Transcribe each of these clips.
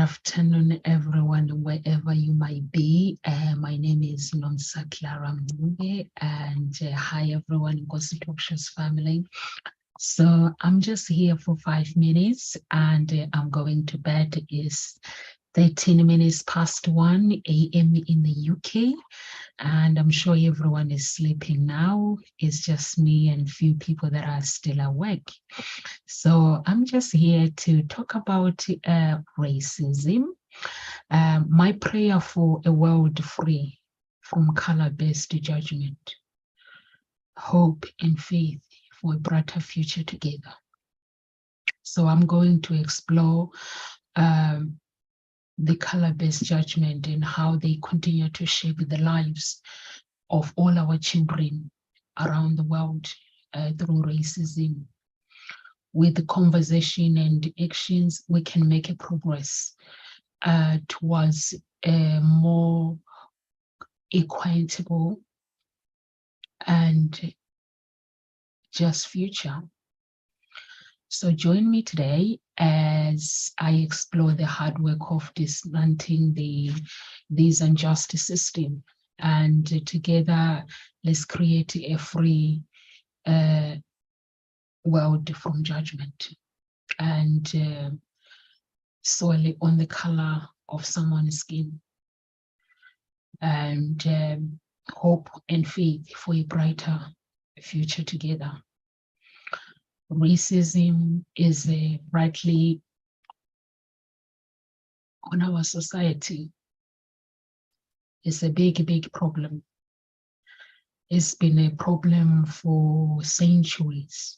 afternoon, everyone, wherever you might be. My name is Nonsa Clara Mube, and hi, everyone, Gossip Talk Shows family. So I'm just here for 5 minutes, and I'm going to bed. It's 13 minutes past 1 a.m. in the UK, and I'm sure everyone is sleeping now. It's just me and few people that are still awake. So I'm just here to talk about racism. My prayer for a world free from color-based judgment, hope and faith for a brighter future together. So I'm going to explore the color-based judgment and how they continue to shape the lives of all our children around the world through racism. With the conversation and actions, we can make a progress towards a more equitable and just future. So join me today as I explore the hard work of dismantling this unjust system, and together let's create a free world from judgment and solely on the color of someone's skin, and hope and faith for a brighter future together. Racism is rightly on our society. It's a big, big problem. It's been a problem for centuries.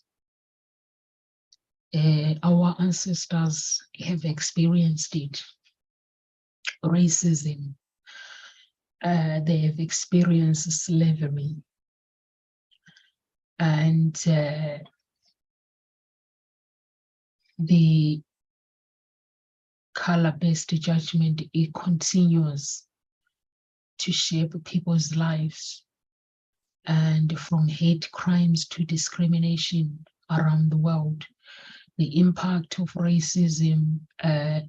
Our ancestors have experienced it. Racism. They have experienced slavery. And the color-based judgment, it continues to shape people's lives, and from hate crimes to discrimination around the world. The impact of racism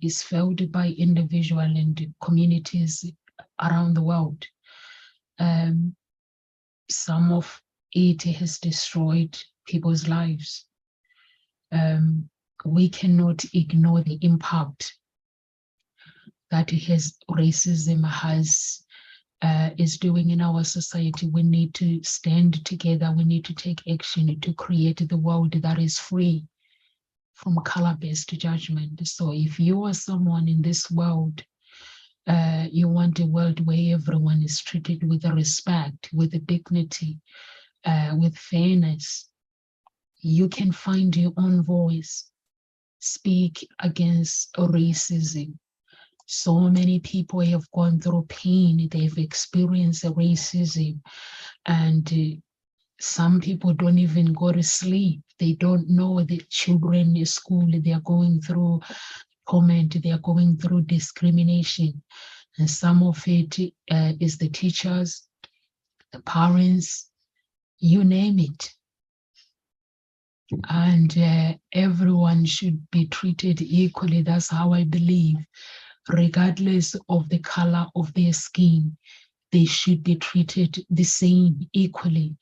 is felt by individuals and communities around the world. Some of it has destroyed people's lives. We cannot ignore the impact that racism is doing in our society. We need to stand together. We need to take action to create the world that is free from color-based judgment. So if you are someone in this world, you want a world where everyone is treated with respect, with dignity, with fairness, you can find your own voice. Speak against racism. So many people have gone through pain. They've experienced racism, and some people don't even go to sleep. They don't know the children in school, they are going through torment, they are going through discrimination. And some of it is the teachers, the parents, you name it. And everyone should be treated equally. That's how I believe. Regardless of the color of their skin, they should be treated the same, equally.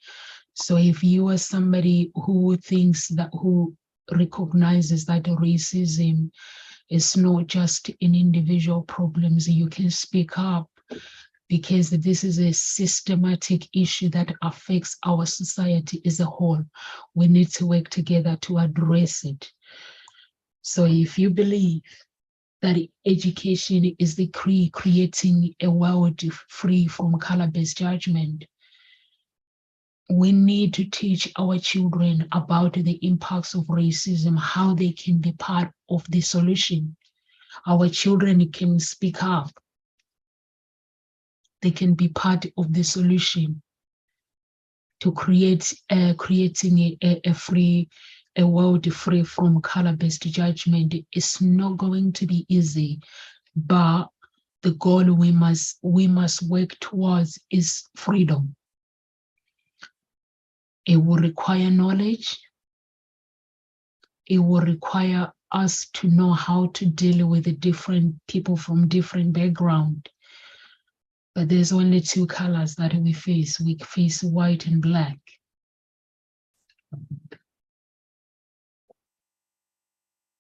So if you are somebody who recognizes that racism is not just an individual problem, you can speak up, because this is a systematic issue that affects our society as a whole. We need to work together to address it. So if you believe that education is the key creating a world free from color-based judgment, we need to teach our children about the impacts of racism, how they can be part of the solution. Our children can speak up. They can be part of the solution to creating a world free from color-based judgment. It's not going to be easy, but the goal we must work towards is freedom. It will require knowledge. It will require us to know how to deal with the different people from different background. But there's only two colors that we face. We face white and black.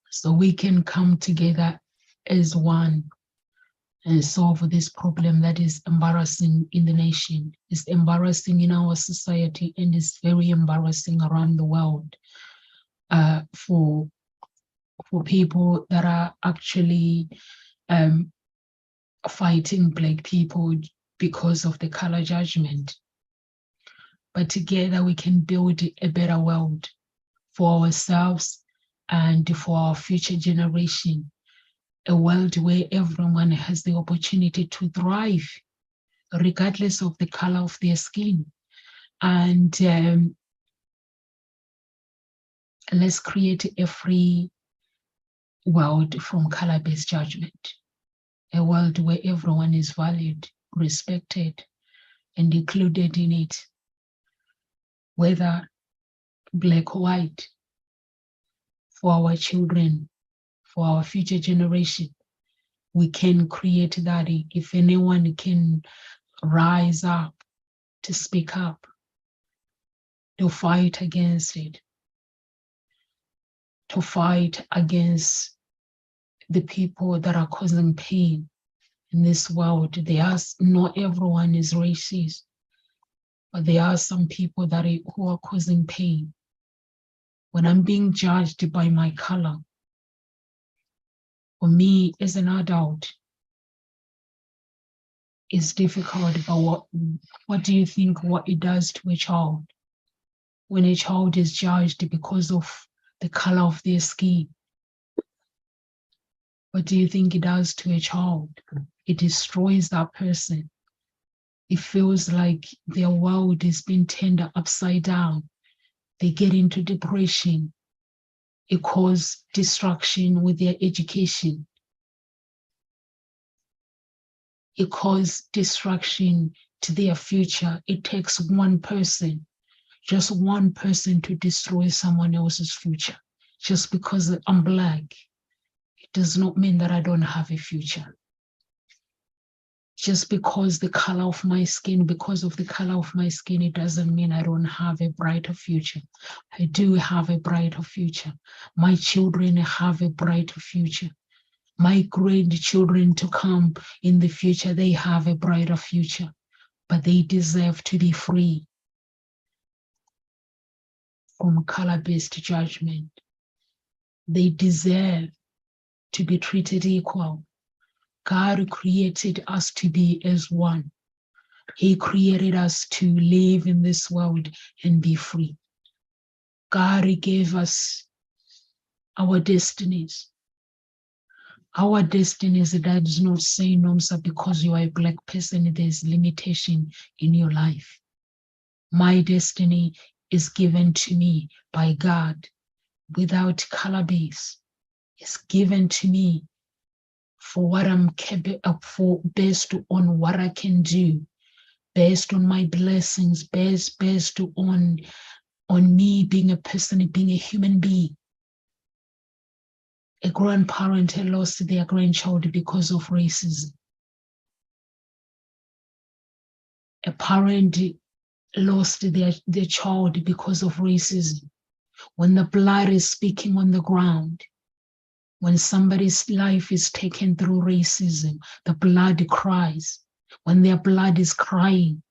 So we can come together as one and solve this problem that is embarrassing in the nation. It's embarrassing in our society, and it's very embarrassing around the world for people that are actually fighting Black people because of the color judgment. But together we can build a better world for ourselves and for our future generation, a world where everyone has the opportunity to thrive, regardless of the color of their skin. And let's create a free world from color-based judgment, a world where everyone is valued, respected, and included in it, whether Black or white, for our children, for our future generation. We can create that. If anyone can rise up to speak up, to fight against it, to fight against the people that are causing pain in this world. Not everyone is racist, but there are some people who are causing pain. When I'm being judged by my color, for me as an adult, it's difficult. But what do you think what it does to a child? When a child is judged because of the color of their skin, what do you think it does to a child? It destroys that person. It feels like their world is being turned upside down. They get into depression. It causes destruction with their education. It causes destruction to their future. It takes one person, just one person, to destroy someone else's future. Just because I'm Black, it does not mean that I don't have a future. Just because of the color of my skin, it doesn't mean I don't have a brighter future. I do have a brighter future. My children have a brighter future. My grandchildren to come in the future, they have a brighter future, but they deserve to be free from color-based judgment. They deserve to be treated equal. God created us to be as one. He created us to live in this world and be free. God gave us our destinies. Our destinies, that does not say, Nomsa, because you are a Black person, there's limitation in your life. My destiny is given to me by God without color base. It's given to me for what I'm capable for, based on what I can do, based on my blessings, based on me being a person, being a human being. A grandparent had lost their grandchild because of racism. A parent lost their child because of racism. When the blood is speaking on the ground, when somebody's life is taken through racism, the blood cries. When their blood is crying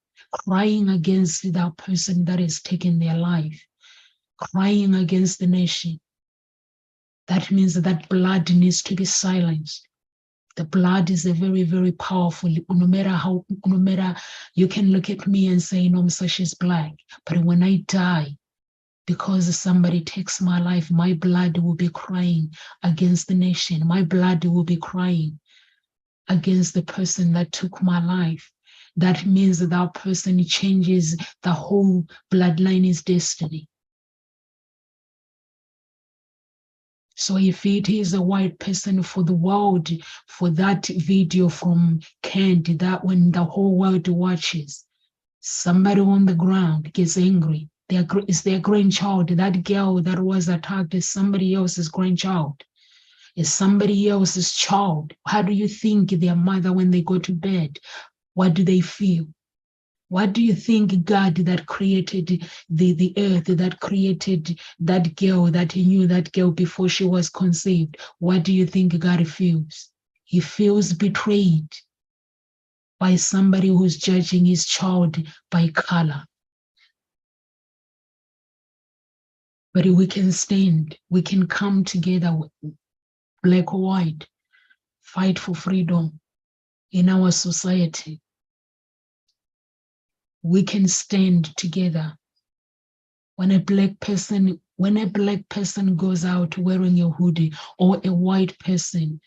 against that person that is taking their life, crying against the nation, that means that blood needs to be silenced. The blood is a very, very powerful, no matter you can look at me and say, no, she's Black, but when I die, because somebody takes my life, my blood will be crying against the nation. My blood will be crying against the person that took my life. That means that person changes the whole bloodline's destiny. So if it is a white person for the world, for that video from Kent, that when the whole world watches, somebody on the ground gets angry. It's their grandchild. That girl that was attacked is somebody else's grandchild. is somebody else's child. How do you think their mother, when they go to bed, what do they feel? What do you think God that created the earth, that created that girl, that he knew that girl before she was conceived? What do you think God feels? He feels betrayed by somebody who's judging his child by color. But we can stand, we can come together, black or white, fight for freedom in our society. We can stand together. When a black person goes out wearing a hoodie, or a white person,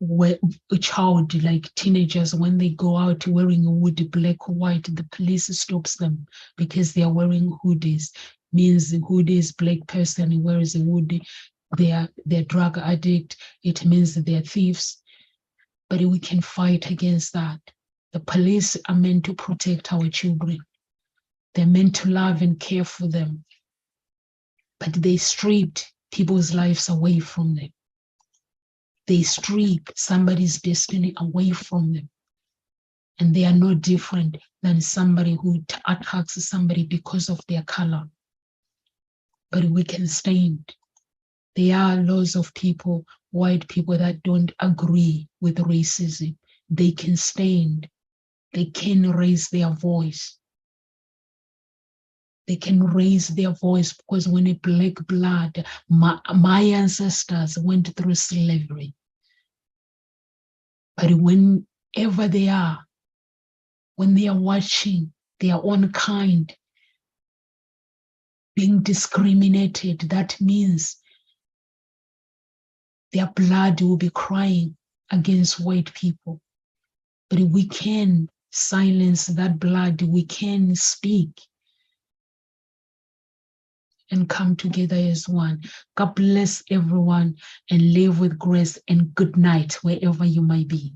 a child, like teenagers, when they go out wearing a hoodie, black or white, the police stops them because they are wearing hoodies. Means the hoodie is black person who wears a hoodie, they're drug addict. It means they're thieves. But we can fight against that. The police are meant to protect our children. They're meant to love and care for them. But they stripped people's lives away from them. They strip somebody's destiny away from them. And they are no different than somebody who attacks somebody because of their color. But we can stand. There are laws of people, white people, that don't agree with racism. They can stand. They can raise their voice. They can raise their voice because when a black blood, my ancestors went through slavery. But whenever they are, when they are watching their own kind being discriminated, that means their blood will be crying against white people. But we can silence that blood. We can speak and come together as one. God bless everyone and live with grace, and good night wherever you might be.